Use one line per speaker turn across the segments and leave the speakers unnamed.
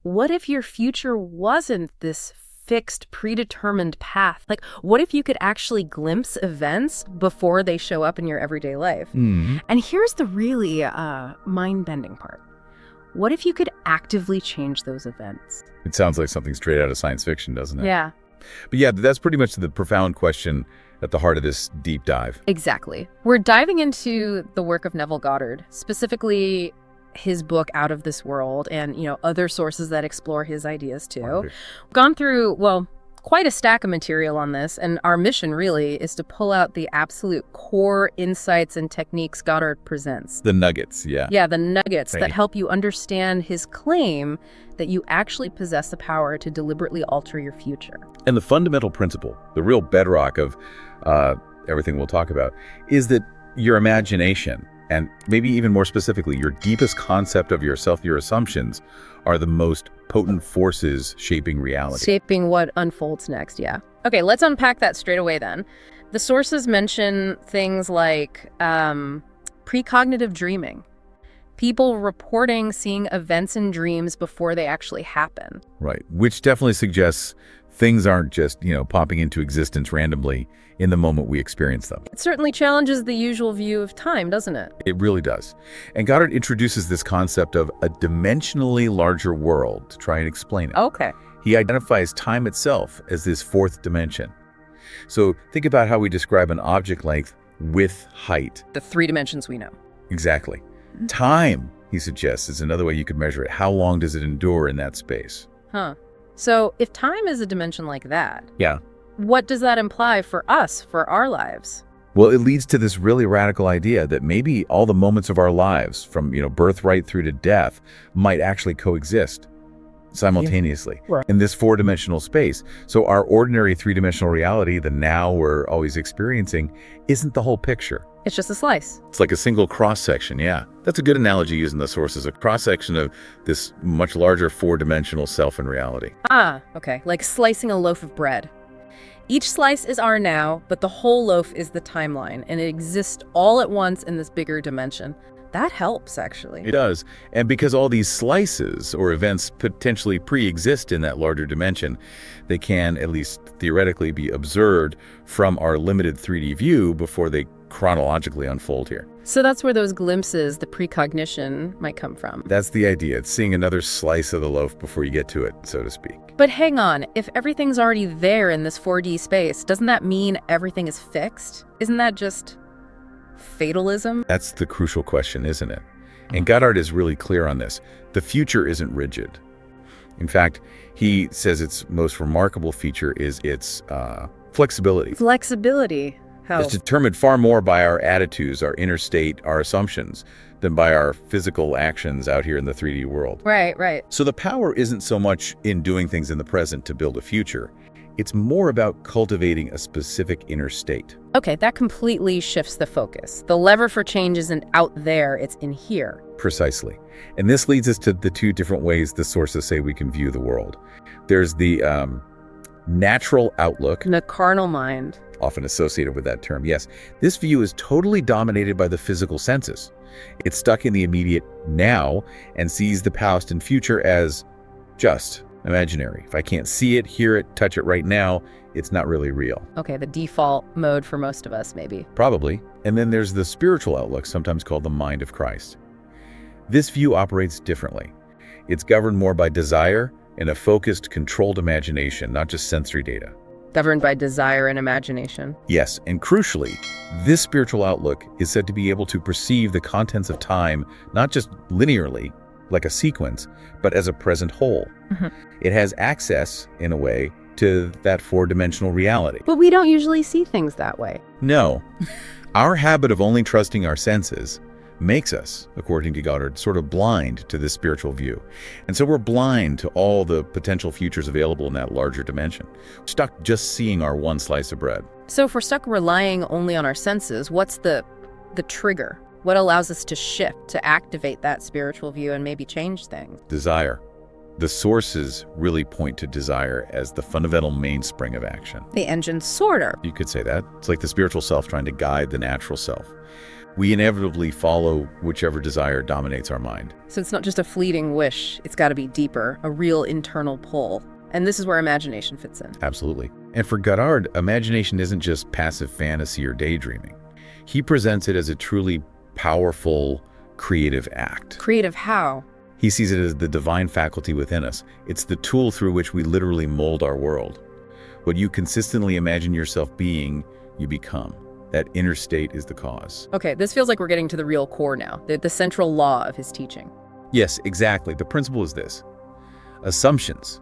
What if your future wasn't this fixed, predetermined path? Like, what if you could actually glimpse events before they show up in your everyday life?
Mhm.
And here's the really mind-bending part. What if you could actively change those events?
It sounds like something straight out of science fiction, doesn't it?
Yeah,
But yeah, that's pretty much the profound question at the heart of this deep dive.
exactly. We're diving into the work of Neville Goddard, specifically his book Out of This World, and other sources that explore his ideas too.
Wonderful.
Gone through, well, quite a stack of material on this, and our mission really is to pull out the absolute core insights and techniques Goddard presents.
The nuggets, yeah.
Yeah, the nuggets
Right.
that help you understand his claim that you actually possess the power to deliberately alter your future.
And the fundamental principle, the real bedrock of everything we'll talk about, is that your imagination, and maybe even more specifically, your deepest concept of yourself, your assumptions, are the most potent forces shaping reality.
Shaping what unfolds next, yeah. Okay, let's unpack that straight away then. The sources mention things like precognitive dreaming. People reporting seeing events in dreams before they actually happen.
Right, which definitely suggests things aren't just, popping into existence randomly in the moment we experience them.
It certainly challenges the usual view of time, doesn't it?
It really does. And Goddard introduces this concept of a dimensionally larger world to try and explain it.
Okay.
He identifies time itself as this fourth dimension. So think about how we describe an object length with height.
The three dimensions we know.
Exactly. Time, he suggests, is another way you could measure it. How long does it endure in that space?
Huh. So if time is a dimension like that,
Yeah.
what does that imply for us, for our lives?
Well, it leads to this really radical idea that maybe all the moments of our lives, from birth right through to death, might actually coexist simultaneously
Right.
in this four-dimensional space. So our ordinary three-dimensional reality, the now we're always experiencing, isn't the whole picture.
It's just a slice.
It's like a single cross-section, yeah. That's a good analogy using the sources, a cross-section of this much larger four-dimensional self and reality.
Ah, okay. Like slicing a loaf of bread. Each slice is our now, but the whole loaf is the timeline, and it exists all at once in this bigger dimension. That helps, actually.
It does. And because all these slices or events potentially pre-exist in that larger dimension, they can, at least theoretically, be observed from our limited 3D view before they chronologically unfold here.
So that's where those glimpses, the precognition, might come from.
That's the idea. It's seeing another slice of the loaf before you get to it, so to speak.
But hang on, if everything's already there in this 4D space, doesn't that mean everything is fixed? Isn't that just fatalism?
That's the crucial question, isn't it? And Goddard is really clear on this. The future isn't rigid. In fact, he says its most remarkable feature is its flexibility.
Flexibility. How?
It's determined far more by our attitudes, our inner state, our assumptions, than by our physical actions out here in the 3D world.
Right.
So the power isn't so much in doing things in the present to build a future. It's more about cultivating a specific inner state.
Okay, that completely shifts the focus. The lever for change isn't out there, it's in here.
Precisely. And this leads us to the two different ways the sources say we can view the world. There's the natural outlook,
The carnal mind.
often associated with that term. Yes, this view is totally dominated by the physical senses. It's stuck in the immediate now and sees the past and future as just imaginary. If I can't see it, hear it, touch it right now, it's not really real.
Okay, the default mode for most of us, maybe.
Probably. And then there's the spiritual outlook, sometimes called the mind of Christ. This view operates differently. It's governed more by desire and a focused, controlled imagination, not just sensory data.
Governed by desire and imagination.
Yes, and crucially, this spiritual outlook is said to be able to perceive the contents of time, not just linearly, like a sequence, but as a present whole. It has access, in a way, to that four-dimensional reality.
But we don't usually see things that way.
No. Our habit of only trusting our senses makes us, according to Goddard, sort of blind to this spiritual view. And so we're blind to all the potential futures available in that larger dimension, stuck just seeing our one slice of bread.
So if we're stuck relying only on our senses, what's the trigger? What allows us to shift, to activate that spiritual view and maybe change things?
Desire. The sources really point to desire as the fundamental mainspring of action.
The engine, sort of.
You could say that. It's like the spiritual self trying to guide the natural self. We inevitably follow whichever desire dominates our mind.
So it's not just a fleeting wish, it's got to be deeper, a real internal pull. And this is where imagination fits in.
Absolutely. And for Goddard, imagination isn't just passive fantasy or daydreaming. He presents it as a truly powerful, creative act.
Creative how?
He sees it as the divine faculty within us. It's the tool through which we literally mold our world. What you consistently imagine yourself being, you become. That inner state is the cause.
Okay, this feels like we're getting to the real core now, the central law of his teaching.
Yes, exactly. The principle is this. Assumptions,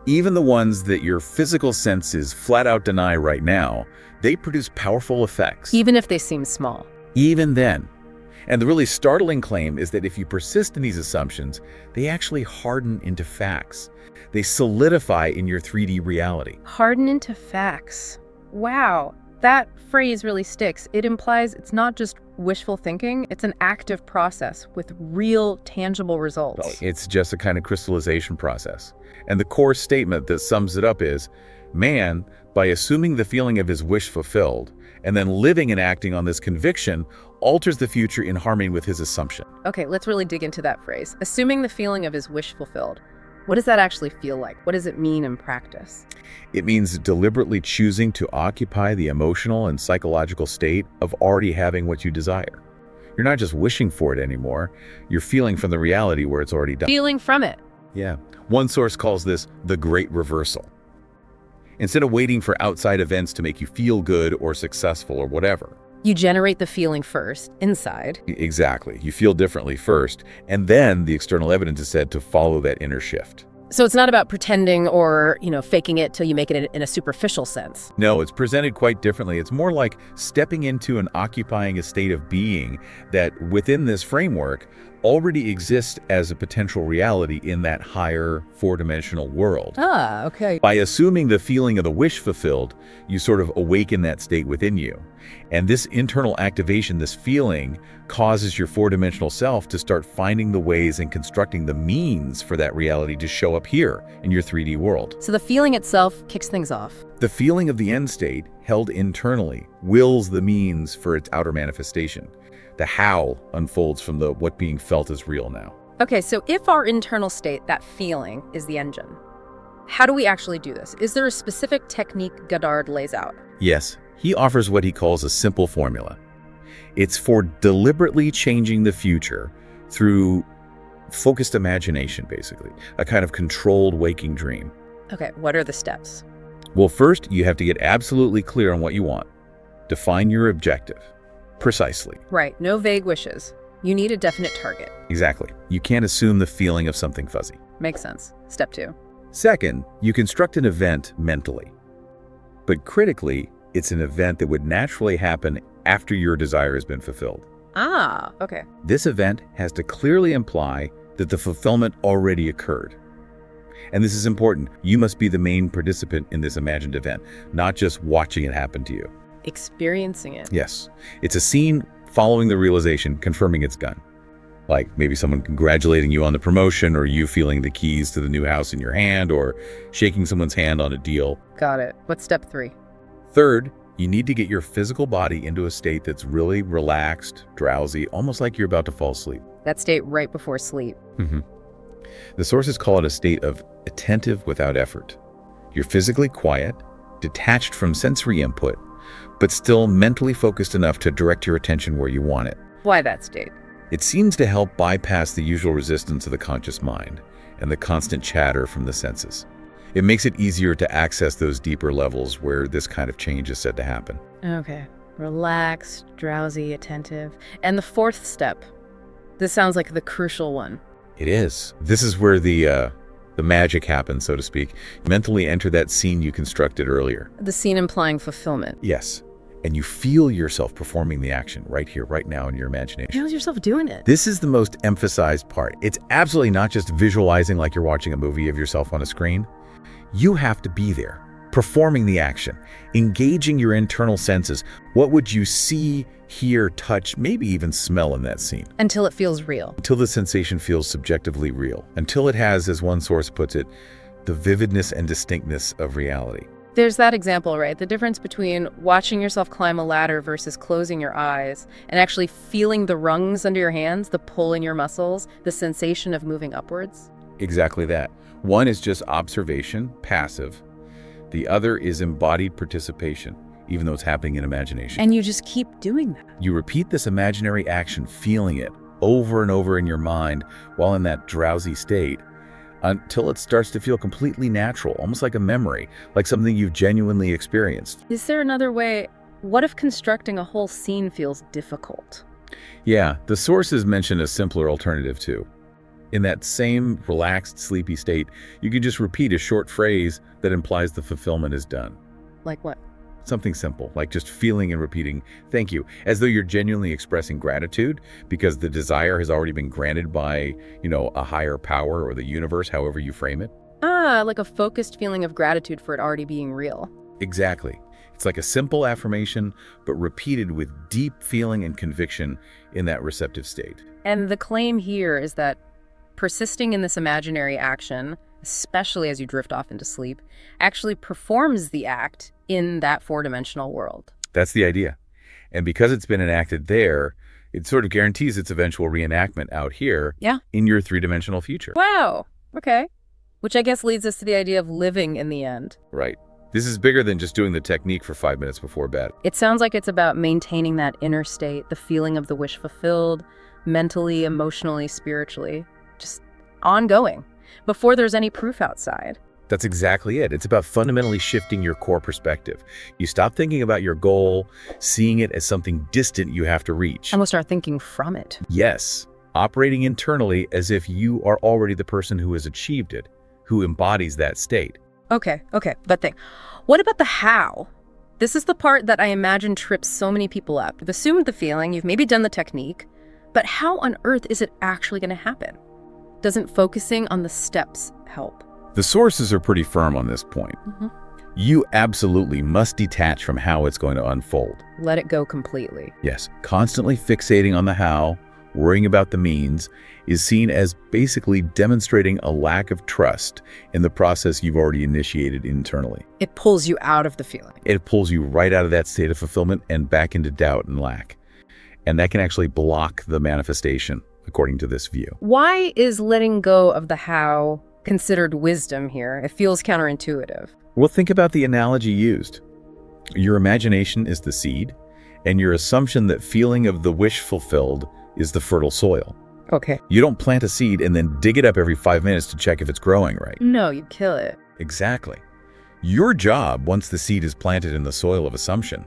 even the ones that your physical senses flat out deny right now, they produce powerful effects.
Even if they seem small.
Even then. And the really startling claim is that if you persist in these assumptions, they actually harden into facts. They solidify in your 3D reality.
Harden into facts. Wow. That phrase really sticks. It implies it's not just wishful thinking, it's an active process with real, tangible results.
It's just a kind of crystallization process. And the core statement that sums it up is, man, by assuming the feeling of his wish fulfilled, and then living and acting on this conviction, alters the future in harmony with his assumption.
Okay, let's really dig into that phrase. Assuming the feeling of his wish fulfilled. What does that actually feel like? What does it mean in practice?
It means deliberately choosing to occupy the emotional and psychological state of already having what you desire. You're not just wishing for it anymore, you're feeling from the reality where it's already done.
Feeling from it.
Yeah. One source calls this the great reversal. Instead of waiting for outside events to make you feel good or successful or whatever.
You generate the feeling first, inside.
Exactly. You feel differently first, and then the external evidence is said to follow that inner shift.
So it's not about pretending or, faking it till you make it in a superficial sense.
No, it's presented quite differently. It's more like stepping into and occupying a state of being that within this framework already exists as a potential reality in that higher four-dimensional world.
Ah, okay.
By assuming the feeling of the wish fulfilled, you sort of awaken that state within you. And this internal activation, this feeling, causes your four-dimensional self to start finding the ways and constructing the means for that reality to show up here in your 3D world.
So the feeling itself kicks things off.
The feeling of the end state, held internally, wills the means for its outer manifestation. The how unfolds from the what being felt is real now.
Okay, so if our internal state, that feeling, is the engine, how do we actually do this? Is there a specific technique Goddard lays out?
Yes, he offers what he calls a simple formula. It's for deliberately changing the future through focused imagination, basically, a kind of controlled waking dream.
Okay, what are the steps?
Well, first, you have to get absolutely clear on what you want. Define your objective. Precisely.
Right, no vague wishes. You need a definite target.
Exactly. You can't assume the feeling of something fuzzy.
Makes sense. Step 2.
Second, you construct an event mentally. But critically, it's an event that would naturally happen after your desire has been fulfilled.
Ah, okay.
This event has to clearly imply that the fulfillment already occurred. And this is important. You must be the main participant in this imagined event, not just watching it happen to you.
Experiencing it.
Yes. It's a scene following the realization, confirming it's done. Like maybe someone congratulating you on the promotion, or you feeling the keys to the new house in your hand, or shaking someone's hand on a deal.
Got it. What's step 3?
Third, you need to get your physical body into a state that's really relaxed, drowsy, almost like you're about to fall asleep.
That state right before sleep.
The sources call it a state of attentive without effort. You're physically quiet, detached from sensory input, but still mentally focused enough to direct your attention where you want it.
Why that state?
It seems to help bypass the usual resistance of the conscious mind and the constant chatter from the senses. It makes it easier to access those deeper levels where this kind of change is said to happen.
Okay. Relaxed, drowsy, attentive. And the 4th step. This sounds like the crucial one.
It is. This is where the magic happens, so to speak. Mentally enter that scene you constructed earlier.
The scene implying fulfillment.
Yes. And you feel yourself performing the action right here, right now in your imagination.
Feel yourself doing it.
This is the most emphasized part. It's absolutely not just visualizing like you're watching a movie of yourself on a screen. You have to be there, performing the action, engaging your internal senses. What would you see, hear, touch, maybe even smell in that scene?
Until it feels real.
Until the sensation feels subjectively real. Until it has, as one source puts it, the vividness and distinctness of reality.
There's that example, right? The difference between watching yourself climb a ladder versus closing your eyes and actually feeling the rungs under your hands, the pull in your muscles, the sensation of moving upwards.
Exactly that. One is just observation, passive. The other is embodied participation, even though it's happening in imagination.
And you just keep doing that.
You repeat this imaginary action, feeling it over and over in your mind while in that drowsy state, until it starts to feel completely natural, almost like a memory, like something you've genuinely experienced.
Is there another way? What if constructing a whole scene feels difficult?
Yeah, the sources mention a simpler alternative too. In that same relaxed, sleepy state, you can just repeat a short phrase that implies the fulfillment is done.
Like what?
Something simple, like just feeling and repeating, "Thank you," as though you're genuinely expressing gratitude because the desire has already been granted by, a higher power or the universe, however you frame it.
Like a focused feeling of gratitude for it already being real.
Exactly. It's like a simple affirmation, but repeated with deep feeling and conviction in that receptive state.
And the claim here is that persisting in this imaginary action, especially as you drift off into sleep, actually performs the act in that four-dimensional world.
That's the idea. And because it's been enacted there, it sort of guarantees its eventual reenactment out here in your three-dimensional future.
Wow. Okay. Which I guess leads us to the idea of living in the end.
Right. This is bigger than just doing the technique for 5 minutes before bed.
It sounds like it's about maintaining that inner state, the feeling of the wish fulfilled, mentally, emotionally, spiritually, just ongoing, before there's any proof outside.
That's exactly it. It's about fundamentally shifting your core perspective. You stop thinking about your goal, seeing it as something distant you have to reach.
And we'll start thinking from it.
Yes, operating internally as if you are already the person who has achieved it, who embodies that state.
Okay. But what about the how? This is the part that I imagine trips so many people up. You've assumed the feeling, you've maybe done the technique, but how on earth is it actually going to happen? Doesn't focusing on the steps help?
The sources are pretty firm on this point. You absolutely must detach from how it's going to unfold.
Let it go completely.
Yes, constantly fixating on the how, worrying about the means, is seen as basically demonstrating a lack of trust in the process you've already initiated internally.
It pulls you out of the feeling.
It pulls you right out of that state of fulfillment and back into doubt and lack. And that can actually block the manifestation, according to this view.
Why is letting go of the how considered wisdom here? It feels counterintuitive.
Well, think about the analogy used. Your imagination is the seed, and your assumption that feeling of the wish fulfilled is the fertile soil.
Okay.
You don't plant a seed and then dig it up every 5 minutes to check if it's growing right.
No, you kill it.
Exactly. Your job, once the seed is planted in the soil of assumption,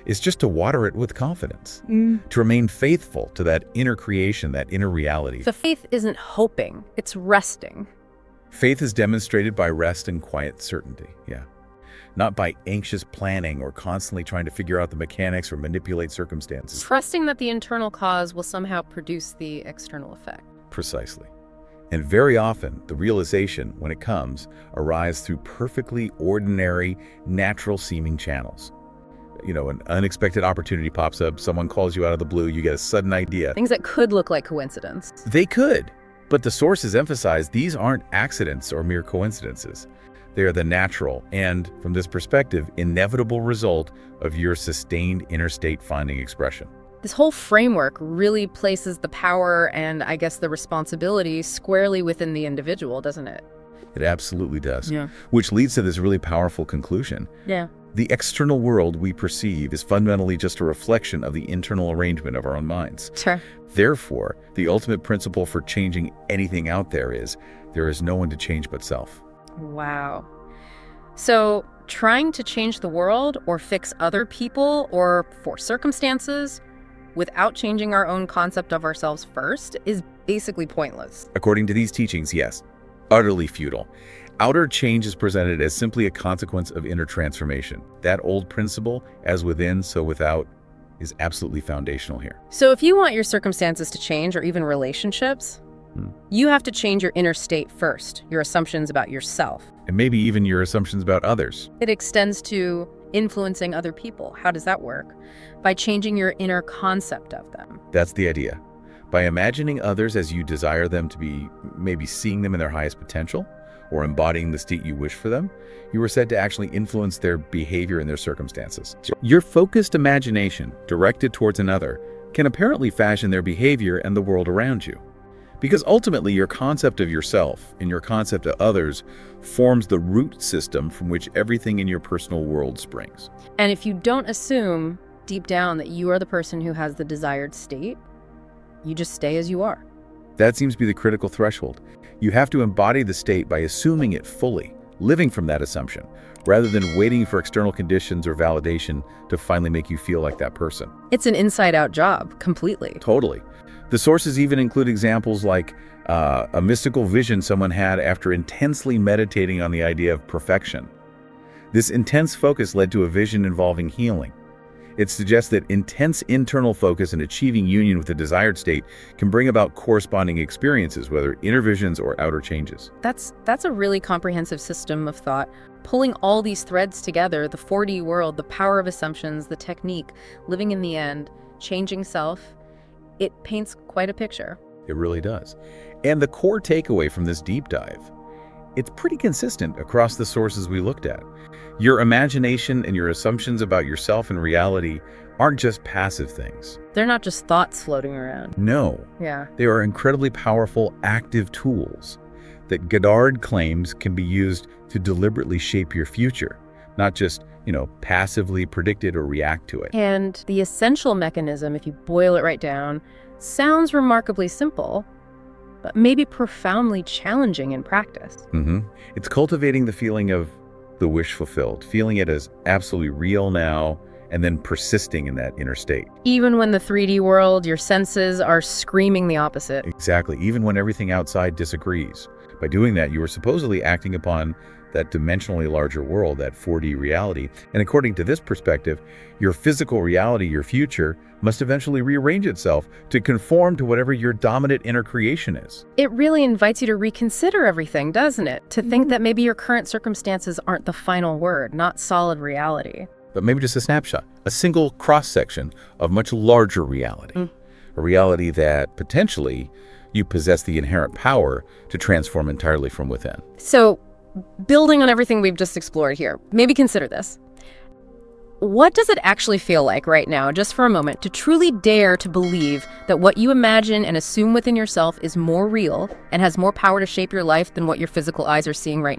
is just to water it with confidence, to remain faithful to that inner creation, that inner reality.
The faith isn't hoping, it's resting.
Faith is demonstrated by rest and quiet certainty, not by anxious planning or constantly trying to figure out the mechanics or manipulate circumstances.
Trusting that the internal cause will somehow produce the external effect.
Precisely. And very often, the realization, when it comes, arrives through perfectly ordinary, natural-seeming channels. An unexpected opportunity pops up, someone calls you out of the blue, you get a sudden idea.
Things that could look like coincidence.
They could, but the sources emphasize these aren't accidents or mere coincidences. They are the natural and, from this perspective, inevitable result of your sustained inner state finding expression.
This whole framework really places the power and, I guess, the responsibility squarely within the individual, doesn't it?
It absolutely does.
Yeah.
Which leads to this really powerful conclusion.
Yeah.
The external world we perceive is fundamentally just a reflection of the internal arrangement of our own minds.
Sure.
Therefore, the ultimate principle for changing anything out there is no one to change but self.
Wow. So, trying to change the world or fix other people or force circumstances without changing our own concept of ourselves first is basically pointless.
According to these teachings, yes, utterly futile. Outer change is presented as simply a consequence of inner transformation. That old principle, as within, so without, is absolutely foundational here.
So if you want your circumstances to change, or even relationships, you have to change your inner state first, your assumptions about yourself.
And maybe even your assumptions about others.
It extends to influencing other people. How does that work? By changing your inner concept of them.
That's the idea. By imagining others as you desire them to be, maybe seeing them in their highest potential, or embodying the state you wish for them, you are said to actually influence their behavior and their circumstances. Your focused imagination directed towards another can apparently fashion their behavior and the world around you. Because ultimately, your concept of yourself and your concept of others forms the root system from which everything in your personal world springs.
And if you don't assume deep down that you are the person who has the desired state, you just stay as you are.
That seems to be the critical threshold. You have to embody the state by assuming it fully, living from that assumption, rather than waiting for external conditions or validation to finally make you feel like that person.
It's an inside-out job, completely.
Totally. The sources even include examples like a mystical vision someone had after intensely meditating on the idea of perfection. This intense focus led to a vision involving healing. It suggests that intense internal focus and achieving union with the desired state can bring about corresponding experiences, whether inner visions or outer changes.
That's a really comprehensive system of thought. Pulling all these threads together, the 4D world, the power of assumptions, the technique, living in the end, changing self, it paints quite a picture.
It really does. And the core takeaway from this deep dive, it's pretty consistent across the sources we looked at. Your imagination and your assumptions about yourself and reality aren't just passive things.
They're not just thoughts floating around.
No.
Yeah.
They are incredibly powerful, active tools that Goddard claims can be used to deliberately shape your future, not just, passively predict it or react to it.
And the essential mechanism, if you boil it right down, sounds remarkably simple, but maybe profoundly challenging in practice.
It's cultivating the feeling of the wish fulfilled, feeling it as absolutely real now, and then persisting in that inner state.
Even when the 3D world, your senses are screaming the opposite.
Exactly, even when everything outside disagrees. By doing that, you are supposedly acting upon that dimensionally larger world, that 4D reality. And according to this perspective, your physical reality, your future, must eventually rearrange itself to conform to whatever your dominant inner creation is.
It really invites you to reconsider everything, doesn't it? To think that maybe your current circumstances aren't the final word, not solid reality.
But maybe just a snapshot, a single cross-section of much larger reality. A reality that potentially you possess the inherent power to transform entirely from within.
So, building on everything we've just explored here, maybe consider this. What does it actually feel like right now, just for a moment, to truly dare to believe that what you imagine and assume within yourself is more real and has more power to shape your life than what your physical eyes are seeing right now?